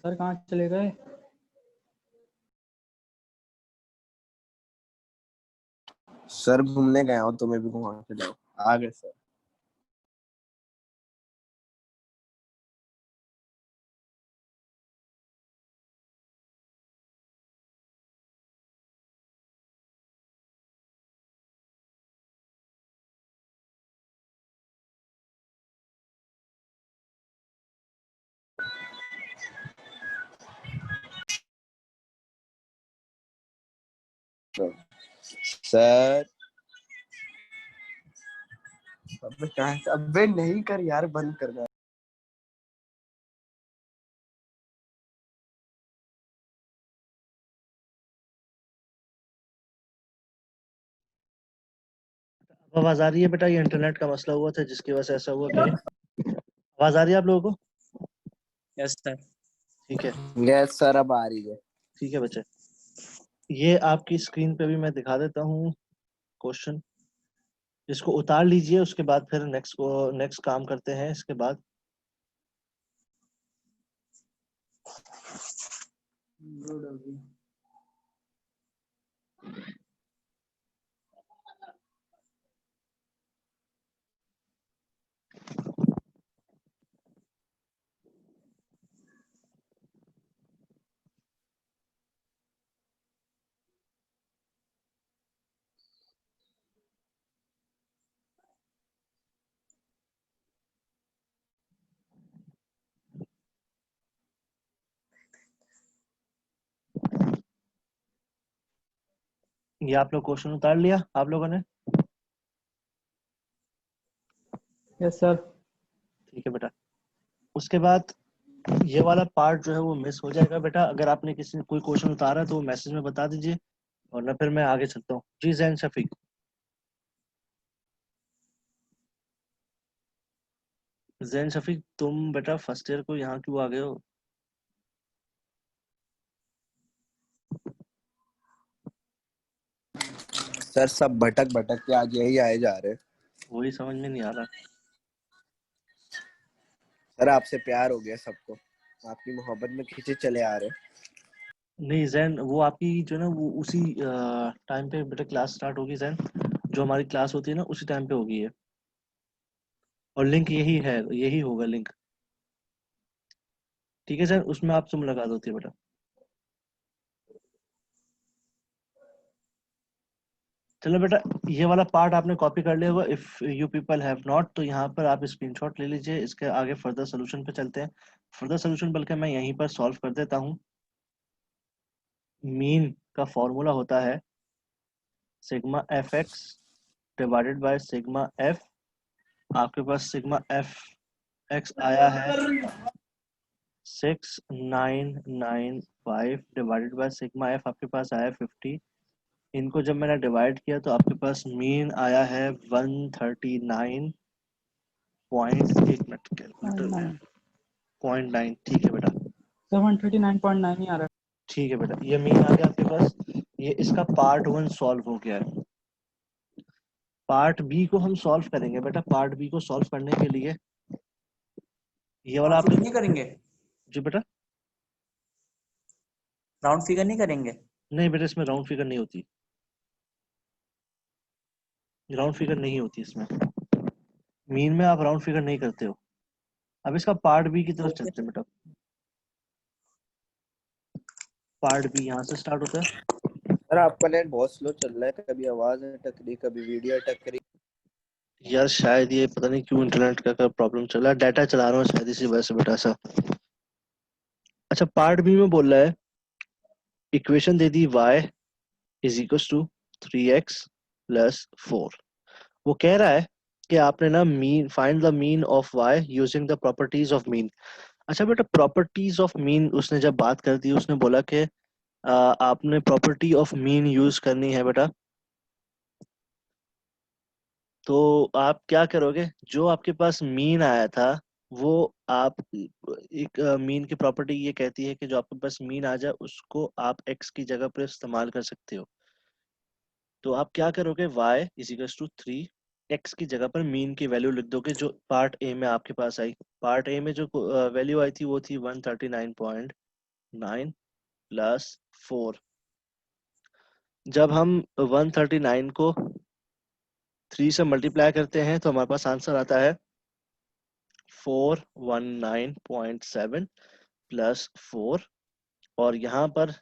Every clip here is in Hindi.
सर कहाँ चले गए? सर घूमने गया हूँ, तुम्हें भी घुमा के जाओ। आ गए सर। सर अबे कहाँ से? अबे नहीं कर यार, बंद करना। आवाज आ रही है बेटा? ये इंटरनेट का मसला हुआ था जिसकी वजह से ऐसा हुआ। क्या आवाज आ रही है आप लोगों को? Yes sir. ठीक है, यस सर, अब आ रही है। ठीक है बच्चे, ये आपकी स्क्रीन पे भी मैं दिखा देता हूँ क्वेश्चन। इसको उतार लीजिए, उसके बाद फिर नेक्स्ट काम करते हैं इसके बाद। ये आप लोग क्वेश्चन उतार लिया आप लोगों ने? Yes sir. ठीक है बेटा, उसके बाद ये वाला पार्ट जो है वो मिस हो जाएगा बेटा। अगर आपने किसी कोई क्वेश्चन उतारा है तो वो मैसेज में बता दीजिए, और ना फिर मैं आगे चलता हूँ। जी जैन शफीक। जैन शफीक, तुम बेटा फर्स्ट ईयर को यहाँ क्यों आ गए हो? सर सब भटक भटक के आज यही आए जा रहे। वही समझ में नहीं आ रहा। सर आपसे प्यार हो गया सबको, आपकी मोहब्बत में खींचे चले आ रहे। नहीं जैन, वो आपकी जो है ना वो उसी टाइम पे बेटा क्लास स्टार्ट होगी जैन। जो हमारी क्लास होती है ना उसी टाइम पे होगी ये, और लिंक यही है, यही होगा लिंक। ठीक है जैन, उसमें आपसे मुलाकात होती है बेटा। चलो बेटा, ये वाला पार्ट आपने कॉपी कर लिया होगा। If you people have not, तो यहाँ पर आप स्क्रीनशॉट ले लीजिए। इसके आगे फर्दर सोल्यूशन पे चलते हैं। फर्दर सोल्यूशन बल्कि मैं यहीं पर सॉल्व कर देता हूँ। मीन का फॉर्मूला होता है sigma F x divided by sigma F. आपके पास सिग्मा एफ एक्स आया है 6995 डिवाइडेड बाय सिग्मा एफ आपके पास आया है 50। इनको जब मैंने डिवाइड किया तो आपके पास मीन आया है 139 पॉइंट, एक मिनट कैलकुलेटर में, 0.9। ठीक है बेटा, 739.9 ही आ रहा है। ठीक है बेटा, ये मीन आ गया आपके पास। ये इसका पार्ट 1 सॉल्व हो गया है। पार्ट बी को हम सॉल्व करेंगे बेटा। पार्ट बी को सॉल्व करने के लिए ये वाला आप नहीं करेंगे? जी बेटा, राउंड फिगर नहीं करेंगे? नहीं बेटा, इसमें राउंड फिगर नहीं होती। राउंड फिगर नहीं होती इसमें। मीन में आप राउंड फिगर नहीं करते हो। अब इसका पार्ट बी की तरफ चलते हैं बेटा। पार्ट बी यहाँ से स्टार्ट होता है। सर आपका नेट बहुत स्लो चल रहा है, कभी आवाज अटक रही, कभी वीडियो अटक रही। यार शायद ये पता नहीं क्यों इंटरनेट का प्रॉब्लम चल रहा है। डाटा चला रहा हूँ शायद इसी वजह से बेटा सा। अच्छा, पार्ट बी में बोल रहा है इक्वेशन दे दी y is equal to 3x plus 4। वो कह रहा है कि आपने ना mean find the mean of y using the properties of mean. अच्छा बेटा, प्रॉपर्टीज ऑफ मीन उसने जब बात कर दी, उसने बोला कि आपने प्रॉपर्टी ऑफ मीन यूज करनी है बेटा। तो आप क्या करोगे? जो आपके पास मीन आया था वो आप एक मीन की प्रॉपर्टी ये कहती है कि जो आपके पास मीन आ जाए उसको आप x की जगह पर इस्तेमाल कर सकते हो। तो आप क्या करोगे? y is equal to 3, x की जगह पर मीन की वैल्यू लिख दोगे जो पार्ट ए में आपके पास आई। पार्ट ए में जो वैल्यू आई थी वो थी 139.9। 9 प्लस 4। जब हम 139 को 3 से मल्टीप्लाई करते हैं तो हमारे पास आंसर आता है 419.7 प्लस 4। और यहाँ पर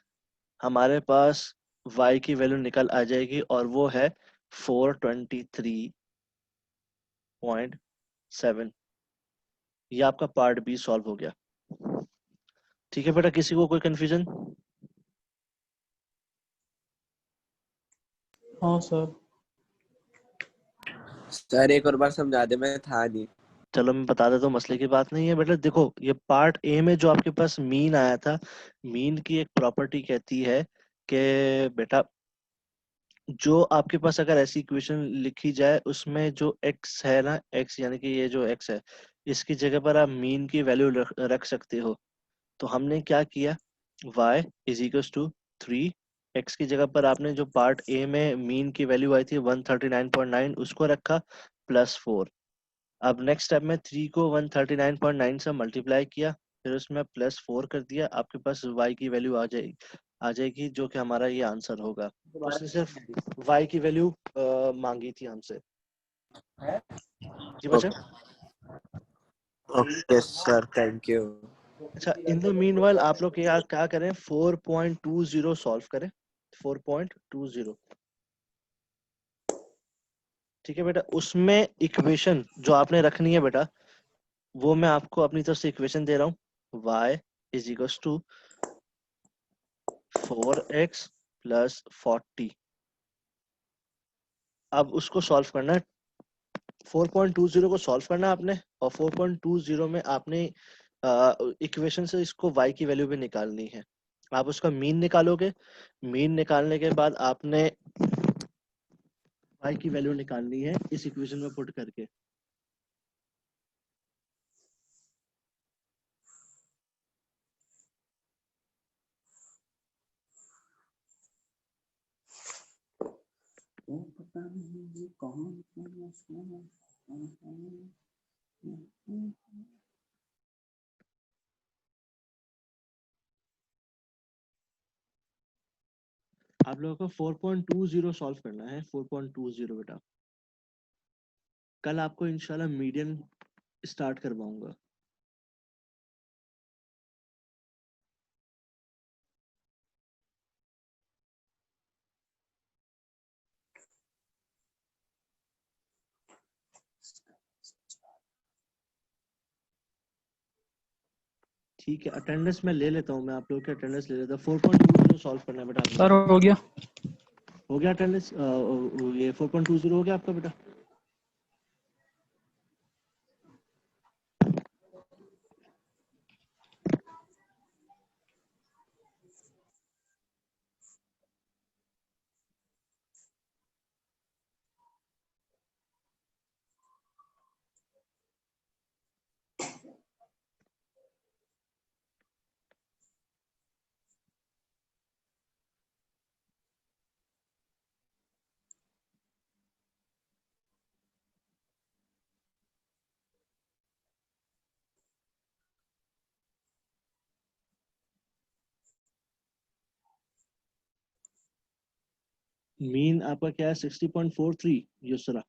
हमारे पास y की वैल्यू निकल आ जाएगी और वो है 423.7। ये आपका पार्ट बी सॉल्व हो गया। ठीक है बेटा, किसी को कोई कंफ्यूजन? हाँ सर। सर एक और बार समझा दे, मैं था नहीं। चलो मैं बता देता हूँ, मसले की बात नहीं है बेटा। देखो ये पार्ट ए में जो आपके पास मीन आया था, मीन की एक प्रॉपर्टी कहती है कि बेटा जो आपके पास अगर ऐसी इक्वेशन लिखी जाए उसमें जो x है ना, x यानी कि ये जो x है, इसकी जगह पर आप मीन की वैल्यू रख सकते हो। तो हमने क्या किया, y is equal to 3, x की जगह पर आपने जो पार्ट ए में मीन की वैल्यू आई थी 139.9 उसको रखा प्लस 4। अब नेक्स्ट स्टेप में 3 को 139.9 से मल्टीप्लाई किया, फिर उसमें प्लस 4 कर दिया, आपके पास y की वैल्यू आ जाएगी जो कि हमारा ये आंसर होगा। तो उसने सिर्फ y की वैल्यू मांगी थी हमसे। जी बच्चा। Okay sir, thank you. अच्छा, इन द मीनवाइल आप लोग क्या क्या करें, 4.20 सॉल्व करें, 4.20। ठीक है बेटा, उसमें इक्वेशन जो आपने रखनी है बेटा, वो मैं आपको अपनी तरफ से इक्वेशन दे रहा हूँ। y is equal to 4x plus 40। अब उसको सॉल्व करना है, 4.20 को सॉल्व करना है आपने, और 4.20 में आपने इक्वेशन से इसको y की वैल्यू भी निकालनी है। आप उसका मीन निकालोगे, मीन निकालने के बाद आपने y की वैल्यू निकालनी है इस इक्वेशन में पुट करके। आप लोगों को 4.20 सॉल्व करना है, 4.20 बेटा। कल आपको इंशाल्लाह मीडियन स्टार्ट करवाऊंगा। ठीक है, अटेंडेंस मैं ले लेता हूँ, मैं आप लोगों की अटेंडेंस ले लेता हूँ। 4.20 सॉल्व करना है बेटा आप सर लोगों हो गया। को। हो गया अटेंडेंस, ये 4.20 हो गया आपका बेटा। मीन आपका क्या है, 60.43 युसरा।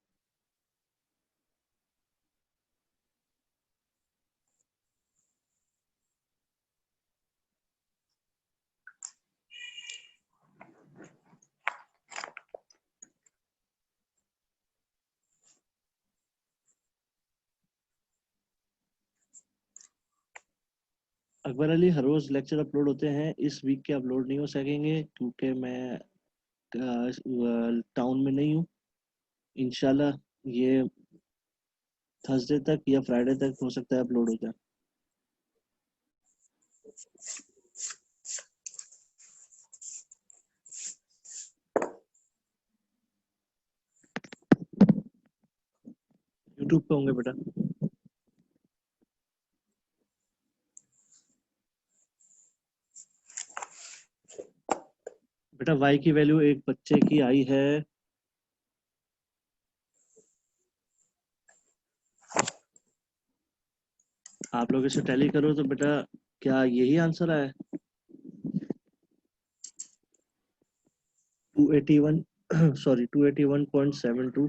अकबर अली, हर रोज लेक्चर अपलोड होते हैं, इस वीक के अपलोड नहीं हो सकेंगे क्योंकि मैं टाउन में नहीं हूँ। इंशाल्लाह ये थर्सडे तक या फ्राइडे तक हो सकता है अपलोड हो जाए। यूट्यूब पे होंगे बेटा। बेटा y की वैल्यू एक बच्चे की आई है, आप लोग इसे टैली करो तो बेटा क्या यही आंसर आया है? 281 सॉरी 281.72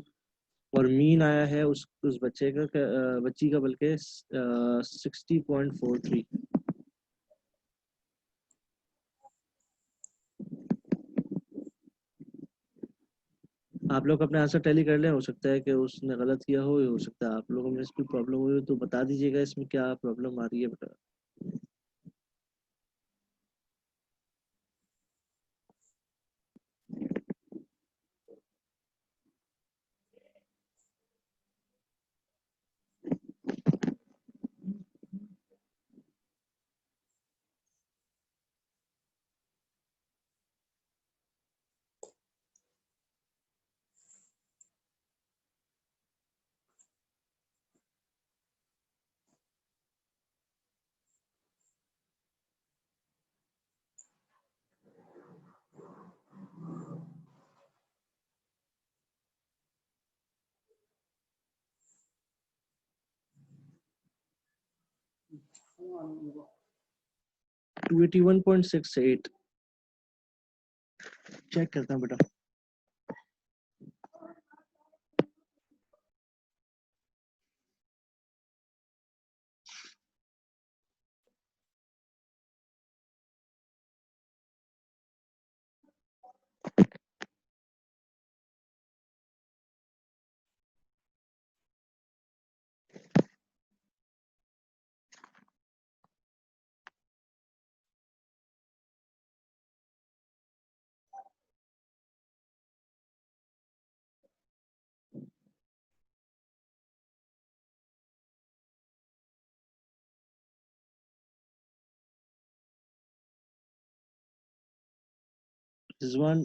और मीन आया है उस बच्चे का बच्ची का बल्कि 60.43। आप लोग अपने आंसर टैली कर लें, हो सकता है कि उसने गलत किया हो सकता है आप लोगों में इसकी प्रॉब्लम हुई हो, तो बता दीजिएगा इसमें क्या प्रॉब्लम आ रही है बेटा। टू 281.68 चेक करता हूँ बेटा। रिजवान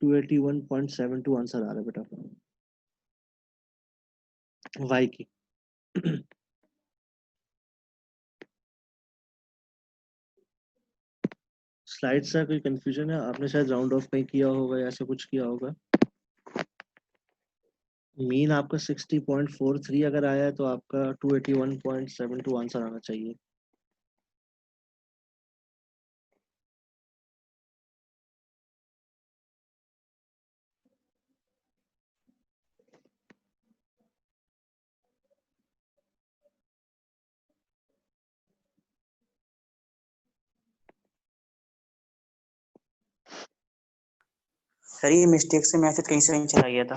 281.72 आंसर आ रहा है बेटा वाई की। स्लाइड से कोई कंफ्यूजन है? आपने शायद राउंड ऑफ कहीं किया होगा या ऐसा कुछ किया होगा। मीन आपका 60.43 अगर आया है तो आपका 281.72 आंसर आना चाहिए। सर ये मिस्टेक से मैसेज कहीं से कहीं चला गया था,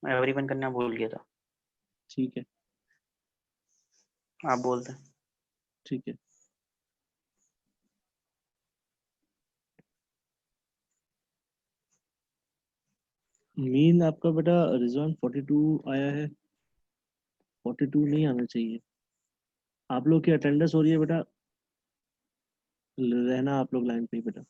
मैं एवरीवन करना भूल गया था। ठीक है आप बोलते हैं। ठीक है। मीन आपका बेटा रिजवान 42 आया है, 42 नहीं आना चाहिए। आप लोग की अटेंडेंस हो रही है बेटा, रहना आप लोग लाइन पे ही बेटा।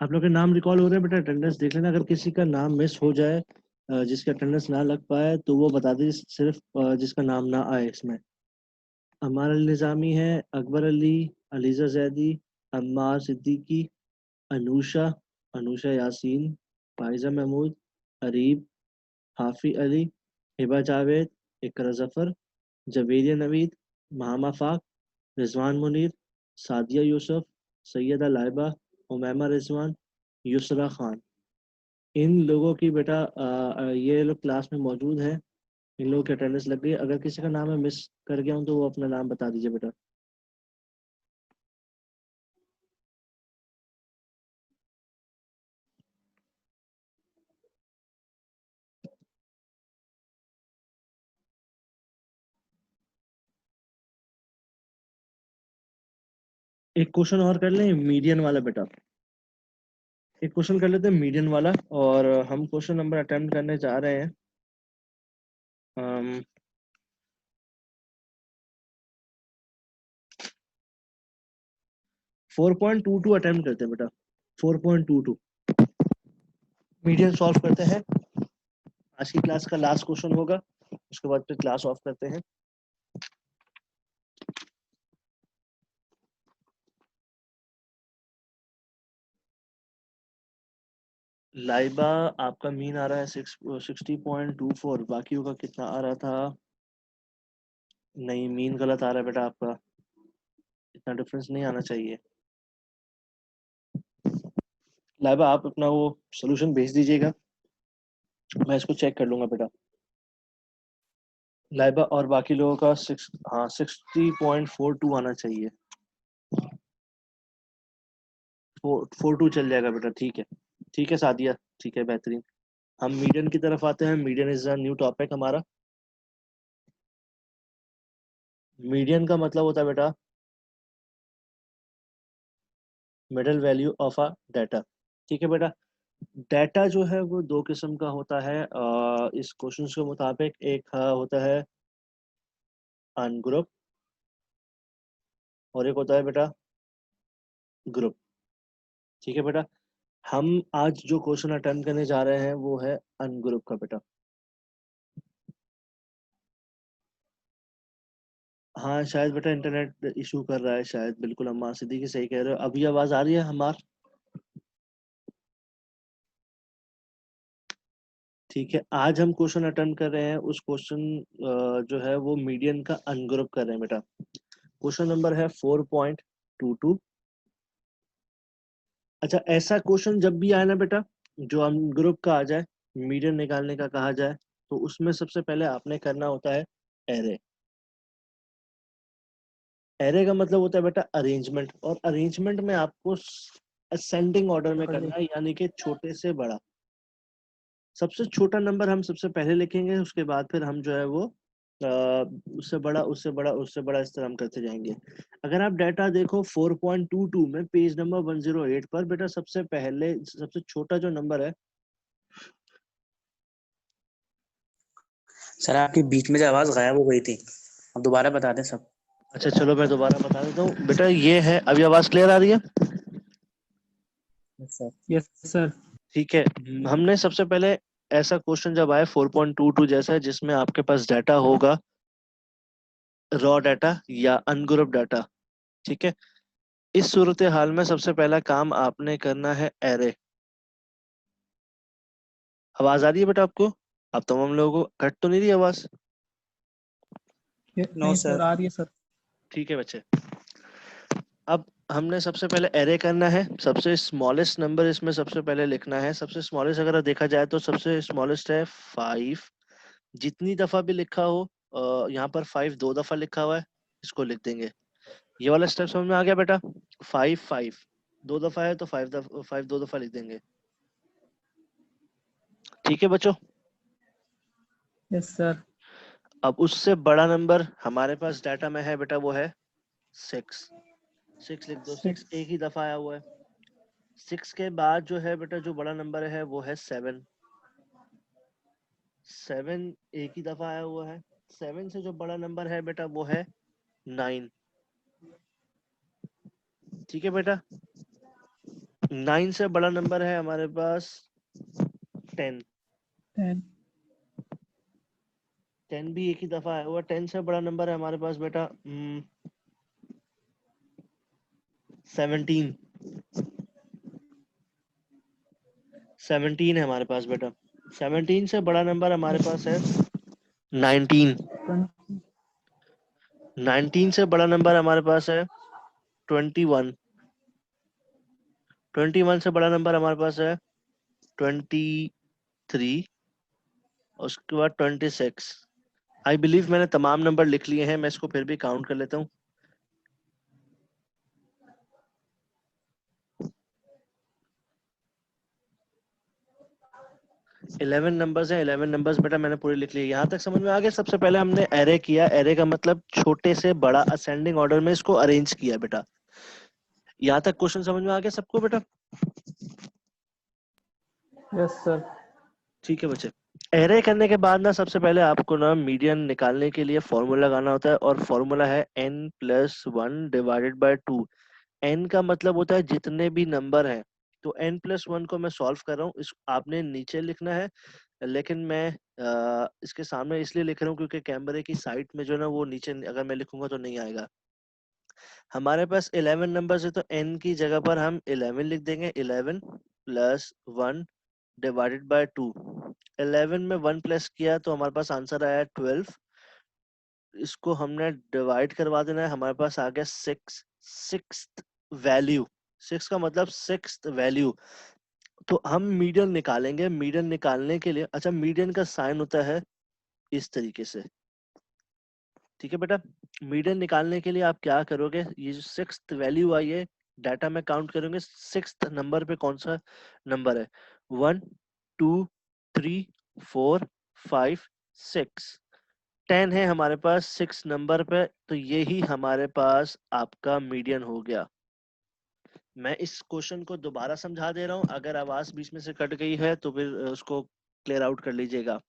आप लोग के नाम रिकॉल हो रहे हैं बेटा, अटेंडेंस देख लेना। अगर किसी का नाम मिस हो जाए, जिसका अटेंडेंस ना लग पाए, तो वो बता दीजिए सिर्फ जिसका नाम ना आए इसमें। अमार अल निज़ामी है, अकबर अली, अलीजा जैदी, अम्मार सिद्दीकी, अनुषा, अनुषा यासीन, फाइजा महमूद, अरीब, हाफी अली, हिबा जावेद, इकरा जफर, जवेरिया नवीद, महमा फाक, रिजवान मुनीर, सादिया यूसुफ, सैयदा लाइबा, उमैमा रिजवान, युसरा खान। इन लोगों की बेटा ये लोग क्लास में मौजूद हैं। इन लोगों की अटेंडेंस लग गई है। अगर किसी का नाम मैं मिस कर गया हूँ तो वो अपना नाम बता दीजिए बेटा। एक क्वेश्चन और कर लें मीडियन वाला बेटा। एक क्वेश्चन कर लेते हैं मीडियन वाला, और हम क्वेश्चन नंबर अटेम्प्ट करने जा रहे हैं। 4.22 अटेम्प्ट करते हैं बेटा। 4.22 मीडियन सॉल्व करते हैं। आज की क्लास का लास्ट क्वेश्चन होगा, उसके बाद फिर क्लास ऑफ करते हैं। लाइबा आपका मीन आ रहा है 60.24, बाकियों का कितना आ रहा था? नहीं, मीन गलत आ रहा है बेटा आपका, इतना डिफरेंस नहीं आना चाहिए। लाइबा आप अपना वो सोल्यूशन भेज दीजिएगा, मैं इसको चेक कर लूंगा बेटा। लाइबा और बाकी लोगों का 60.42 आना चाहिए। 42 चल जाएगा बेटा, ठीक है। ठीक है सादिया, ठीक है, बेहतरीन। हम मीडियन की तरफ आते हैं। Median is a new topic हमारा। मीडियन का मतलब होता है बेटा middle value of a data. ठीक है बेटा। डाटा जो है वो दो किस्म का होता है इस क्वेश्चन के मुताबिक। एक होता है अनग्रुप और एक होता है बेटा ग्रुप। ठीक है बेटा। हम आज जो क्वेश्चन अटेम्प्ट करने जा रहे हैं वो है अनग्रुप का बेटा। हाँ शायद बेटा इंटरनेट इशू कर रहा है शायद, बिल्कुल अम्मा सिद्दीकी सही कह रहे हो। अभी आवाज आ रही है हमार? ठीक है। आज हम क्वेश्चन अटेम्प्ट कर रहे हैं, उस क्वेश्चन जो है वो मीडियन का अनग्रुप कर रहे हैं बेटा। क्वेश्चन नंबर है 4.22। अच्छा, ऐसा क्वेश्चन जब भी आए ना बेटा जो अनग्रुप का आ जाए, मीडियन निकालने का कहा जाए, तो उसमें सबसे पहले आपने करना होता है एरे। एरे का मतलब होता है बेटा अरेंजमेंट, और अरेंजमेंट में आपको असेंडिंग ऑर्डर में करना है, यानी कि छोटे से बड़ा। सबसे छोटा नंबर हम सबसे पहले लिखेंगे, उसके बाद फिर हम जो है वो उससे बड़ा उससे बड़ा उससे बड़ा इस तरह हम करते जाएंगे। अगर आप डाटा देखो 4.22 में पेज नंबर 108 पर बेटा, सबसे पहले सबसे छोटा जो नंबर है। सर आपकी बीच में जो आवाज गायब हो गई थी, अब दोबारा बता दें सब। अच्छा चलो मैं दोबारा बता देता हूँ बेटा। ये है, अभी आवाज क्लियर आ रही है? Sir yes sir. ठीक है। हमने सबसे पहले ऐसा क्वेश्चन जब आए 4.22 जैसा, जिसमें आपके पास डाटा होगा रॉ डाटा या अनग्रुप डाटा। ठीक है। इस सूरत हाल में सबसे पहला काम आपने करना है एरे। आवाज आ रही है बेटा आपको? आप तमाम लोगों को कट तो नहीं रही आवाज? नो नहीं सर, सर। आ रही है सर। ठीक है बच्चे। अब हमने सबसे पहले एरे करना है। सबसे स्मॉलेस्ट नंबर इसमें सबसे पहले लिखना है। सबसे स्मॉलेस्ट अगर देखा जाए तो सबसे स्मॉलेस्ट है 5। जितनी दफा भी लिखा हो, यहाँ पर 5 2 दफा लिखा हुआ है, इसको लिख देंगे। ये वाला स्टेप समझ में आ गया बेटा? 5 5 2 दफा है तो 5 2 दफा लिख देंगे। ठीक है बच्चों। Yes sir. अब उससे बड़ा नंबर हमारे पास डाटा में है बेटा, वो है 6। 6 लिख दो। 6 6। एक ही दफा आया हुआ है। 6 के बाद जो है बेटा जो बड़ा नंबर है वो है 7। 7 एक ही दफा आया हुआ है। 7 से जो बड़ा नंबर है बेटा वो है 9। ठीक है बेटा। 9 से बड़ा नंबर है हमारे पास 10। 10। 10 भी एक ही दफा आया हुआ। 10 से बड़ा नंबर है हमारे पास बेटा 17। 17 है हमारे पास बेटा। 17 से बड़ा नंबर हमारे पास है 19। 19 से बड़ा नंबर हमारे पास है 21। 21 से बड़ा नंबर हमारे पास है 23। उसके बाद 26। आई बिलीव मैंने तमाम नंबर लिख लिए हैं, मैं इसको फिर भी काउंट कर लेता हूँ। 11 नंबर्स हैं। 11 नंबर्स बेटा मैंने पूरे लिख लिए। यहाँ तक समझ में आ गया? सबसे पहले हमने एरे किया। एरे का मतलब छोटे से बड़ा असेंडिंग ऑर्डर में इसको अरेंज किया बेटा। यहाँ तक क्वेश्चन समझ में आ गया सबको बेटा? Yes sir. ठीक है बच्चे। एरे करने के बाद ना सबसे पहले आपको ना मीडियन निकालने के लिए फॉर्मूला लगाना होता है, और फॉर्मूला है n+1 डिवाइडेड बाय 2। n का मतलब होता है जितने भी नंबर हैं। तो n+1 को मैं सॉल्व कर रहा हूँ, इस आपने नीचे लिखना है, लेकिन मैं इसके सामने इसलिए लिख रहा हूँ क्योंकि कैमरे की साइड में जो ना वो नीचे अगर मैं लिखूंगा तो नहीं आएगा। हमारे पास 11 नंबर्स है तो n की जगह पर हम 11 लिख देंगे। 11 + 1 डिवाइडेड बाय 2। 11 में 1 प्लस किया तो हमारे पास आंसर आया 12। इसको हमने डिवाइड करवा देना है, हमारे पास आ गया 6। सिक्स्थ वैल्यू, 6 का मतलब सिक्स्थ वैल्यू। तो हम मीडियन निकालेंगे। मीडियन निकालने के लिए, अच्छा मीडियन का साइन होता है इस तरीके से, ठीक है बेटा। मीडियन निकालने के लिए आप क्या करोगे, ये जो सिक्स्थ वैल्यू आई है डाटा में काउंट करोगे, सिक्स्थ नंबर पे कौन सा नंबर है। 1 2 3 4 5 6 10 है हमारे पास 6 नंबर पे, तो यही हमारे पास आपका मीडियन हो गया। मैं इस क्वेश्चन को दोबारा समझा दे रहा हूँ, अगर आवाज बीच में से कट गई है तो फिर उसको क्लियर आउट कर लीजिएगा।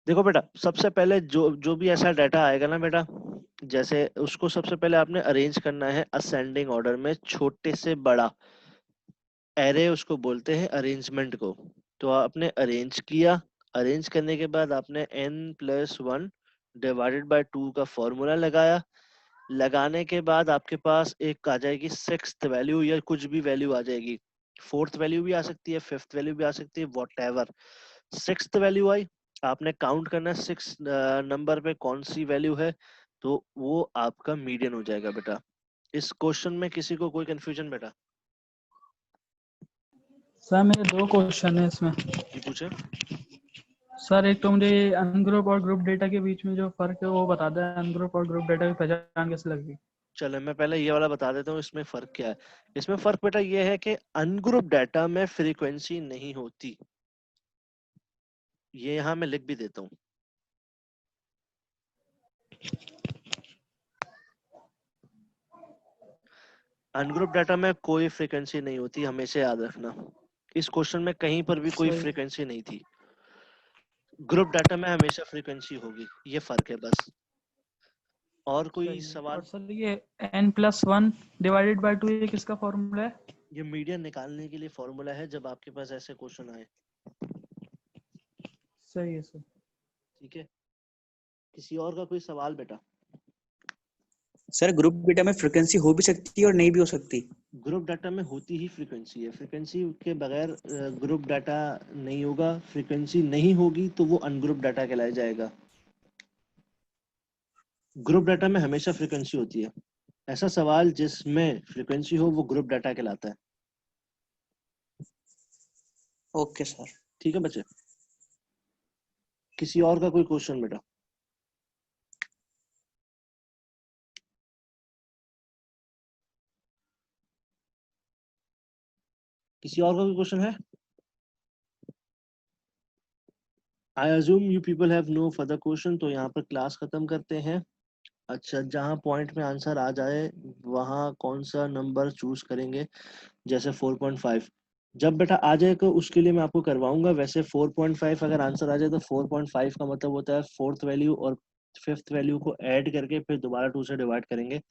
देखो बेटा, सबसे पहले जो जो भी ऐसा डाटा आएगा ना बेटा, जैसे उसको सबसे पहले आपने अरेंज करना है असेंडिंग ऑर्डर में, छोटे से बड़ा। एरे उसको बोलते हैं अरेंजमेंट को। तो आपने अरेंज किया। अरेंज करने के बाद आपने n+1 डिवाइडेड बाय 2 का फॉर्मूला लगाया। लगाने के बाद आपके पास एक आ जाएगी सिक्स्थ वैल्यू, या कुछ भी वैल्यू आ जाएगी। फोर्थ वैल्यू भी आ सकती है, फिफ्थ वैल्यू भी आ सकती है, व्हाटएवर। सिक्स्थ वैल्यू आई, आपने काउंट करना है 6 नंबर पे कौन सी वैल्यू है, तो वो आपका मीडियन हो जाएगा बेटा। इस क्वेश्चन में किसी को कोई कंफ्यूजन बेटा? सर मेरे दो क्वेश्चन है इसमें। जी पूछे। सर एक तो मुझे अनग्रुप और ग्रुप डेटा के बीच में जो फर्क है वो बता दें, अनग्रुप और ग्रुप डेटा की पहचान कैसे लगेगी? चलो मैं पहले ये वाला बता देता हूँ इसमें फर्क क्या है। इसमें फर्क बेटा ये है कि अनग्रुप डाटा में फ्रीक्वेंसी नहीं होती। ये यहाँ मैं लिख भी देता हूँ। अनग्रुप डाटा में कोई फ्रीक्वेंसी नहीं होती, हमेशा याद रखना। इस क्वेश्चन में कहीं पर भी कोई सही। फ्रीक्वेंसी नहीं थी। ग्रुप डाटा में हमेशा फ्रीक्वेंसी होगी, ये फर्क है बस। और कोई सही है। और सवाल? सर ये n+1 डिवाइडेड बाय 2 ये किसका फॉर्मूला है? ये मीडियन निकालने के लिए फॉर्मूला है जब आपके पास ऐसे क्वेश्चन आए। सही है सर। ठीक है, किसी और का कोई सवाल बेटा? सर ग्रुप डेटा में फ्रिक्वेंसी हो भी सकती है और नहीं भी हो सकती। ग्रुप डाटा में होती ही फ्रीक्वेंसी है, फ्रीक्वेंसी के बगैर ग्रुप डाटा नहीं होगा। फ्रीक्वेंसी नहीं होगी तो वो अनग्रुप डाटा कहलाया जाएगा। ग्रुप डाटा में हमेशा फ्रीक्वेंसी होती है। ऐसा सवाल जिसमें फ्रीक्वेंसी हो वो ग्रुप डाटा कहलाता है। Okay sir. ठीक है बच्चे, किसी और का कोई क्वेश्चन बेटा? किसी और का कोई क्वेश्चन है? I assume you people have no further question, तो यहाँ पर क्लास खत्म करते हैं। अच्छा, जहाँ पॉइंट में आंसर आ जाए वहाँ कौन सा नंबर चूज करेंगे, जैसे 4.5 जब बेटा आ जाए तो उसके लिए मैं आपको करवाऊंगा। वैसे 4.5 अगर आंसर आ जाए तो 4.5 का मतलब होता है फोर्थ वैल्यू और फिफ्थ वैल्यू को ऐड करके फिर दोबारा 2 से डिवाइड करेंगे।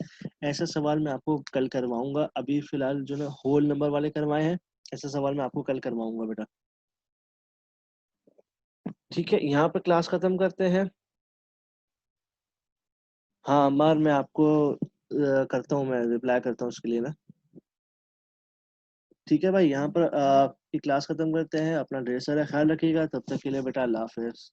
ऐसा सवाल मैं आपको कल करवाऊंगा। अभी फिलहाल जो ना होल नंबर वाले करवाए हैं, ऐसा सवाल मैं आपको कल करवाऊंगा बेटा। ठीक है, यहाँ पे क्लास खत्म करते हैं। हाँ अमर, मैं आपको करता हूँ, मैं रिप्लाई करता हूँ उसके लिए ना। ठीक है भाई, यहाँ पर की क्लास खत्म करते हैं। अपना ढेर सारा ख्याल रखिएगा। तब तक के लिए बेटा अल्लाह हाफिज।